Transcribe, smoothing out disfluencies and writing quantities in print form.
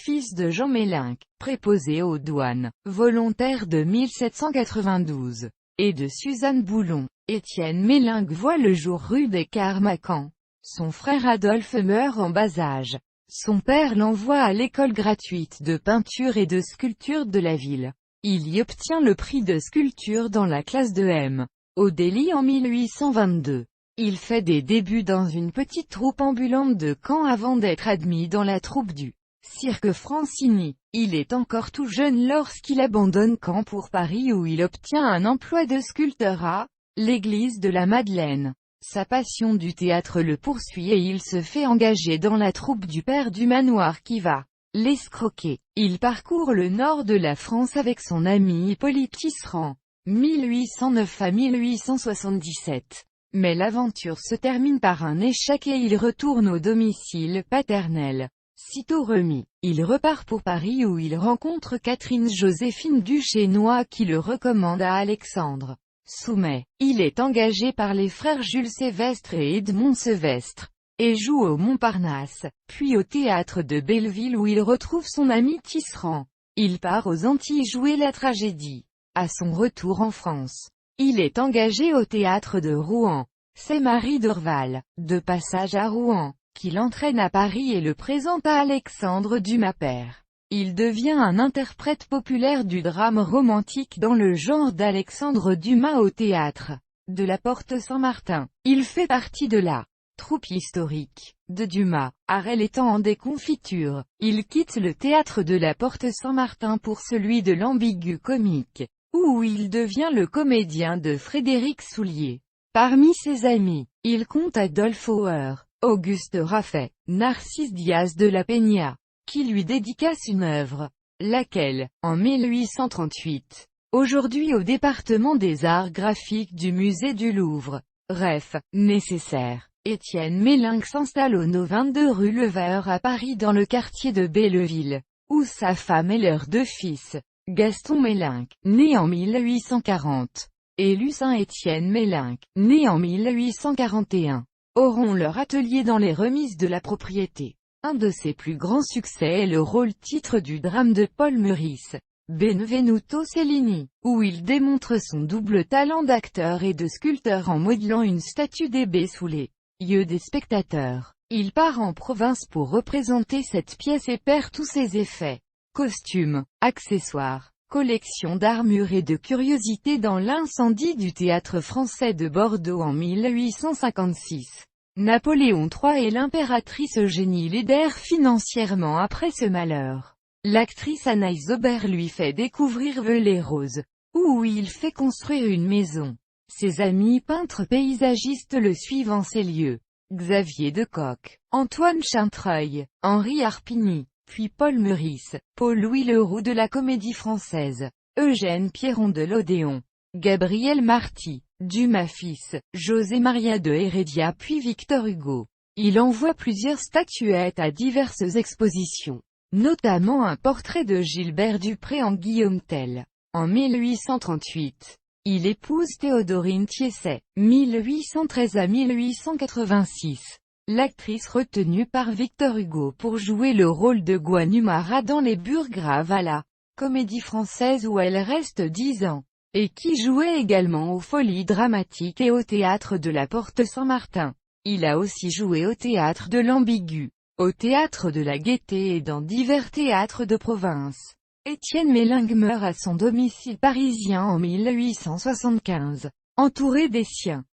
fils de Jean Mélinck, préposé aux douanes, volontaire de 1792, et de Suzanne Boulon. Étienne Mélinck voit le jour rue des Carmacans. Son frère Adolphe meurt en bas âge. Son père l'envoie à l'école gratuite de peinture et de sculpture de la ville. Il y obtient le prix de sculpture dans la classe de M. Odélie en 1822. Il fait des débuts dans une petite troupe ambulante de Caen avant d'être admis dans la troupe du Cirque Francini. Il est encore tout jeune lorsqu'il abandonne Caen pour Paris où il obtient un emploi de sculpteur à l'église de la Madeleine. Sa passion du théâtre le poursuit et il se fait engager dans la troupe du père du manoir qui va l'escroquer. Il parcourt le nord de la France avec son ami Hippolyte Tisserand, 1809 à 1877. Mais l'aventure se termine par un échec et il retourne au domicile paternel. Sitôt remis, il repart pour Paris où il rencontre Catherine-Joséphine Duchesnois qui le recommande à Alexandre Soumet. Il est engagé par les frères Jules Sévestre et Edmond Sevestre, et joue au Montparnasse, puis au théâtre de Belleville où il retrouve son ami Tisserand. Il part aux Antilles jouer la tragédie. À son retour en France, il est engagé au théâtre de Rouen. C'est Marie Dorval, de passage à Rouen, qui l'entraîne à Paris et le présente à Alexandre Dumas père. Il devient un interprète populaire du drame romantique dans le genre d'Alexandre Dumas au théâtre de la Porte Saint-Martin. Il fait partie de la troupe historique de Dumas. Harel étant en déconfiture, il quitte le théâtre de la Porte Saint-Martin pour celui de l'Ambigu Comique, où il devient le comédien de Frédéric Soulier. Parmi ses amis, il compte Adolphe Auer, Auguste Raffet, Narcisse Diaz de la Peña, qui lui dédicace une œuvre, laquelle, en 1838, aujourd'hui au département des arts graphiques du musée du Louvre, ref. Nécessaire. Étienne Mélinck s'installe au No 22 rue Leveur à Paris dans le quartier de Belleville, où sa femme et leurs deux fils, Gaston Mélinck, né en 1840, et Lucien Étienne Mélinck, né en 1841, auront leur atelier dans les remises de la propriété. Un de ses plus grands succès est le rôle-titre du drame de Paul Meurice, Benvenuto Cellini, où il démontre son double talent d'acteur et de sculpteur en modelant une statue d'Hébé sous les yeux des spectateurs. Il part en province pour représenter cette pièce et perd tous ses effets, costumes, accessoires, collection d'armures et de curiosités dans l'incendie du Théâtre Français de Bordeaux en 1856. Napoléon III et l'impératrice Eugénie l'aidèrent financièrement après ce malheur. L'actrice Anaïs Aubert lui fait découvrir Veux-les-Roses, où il fait construire une maison. Ses amis peintres paysagistes le suivent en ces lieux. Xavier Decoq, Antoine Chantreuil, Henri Harpigny, puis Paul Meurice, Paul-Louis Leroux de la Comédie Française, Eugène Pierron de l'Odéon, Gabriel Marty, Dumas fils, José Maria de Heredia puis Victor Hugo. Il envoie plusieurs statuettes à diverses expositions, notamment un portrait de Gilbert Dupré en Guillaume Tell. En 1838, il épouse Théodorine Tiesset, 1813 à 1886. L'actrice retenue par Victor Hugo pour jouer le rôle de Guanumara dans Les Burgraves à la Comédie Française où elle reste 10 ans, et qui jouait également aux Folies Dramatiques et au Théâtre de la Porte Saint-Martin. Il a aussi joué au Théâtre de l'Ambigu, au Théâtre de la Gaîté et dans divers théâtres de province. Étienne Mélinck meurt à son domicile parisien en 1875, entouré des siens.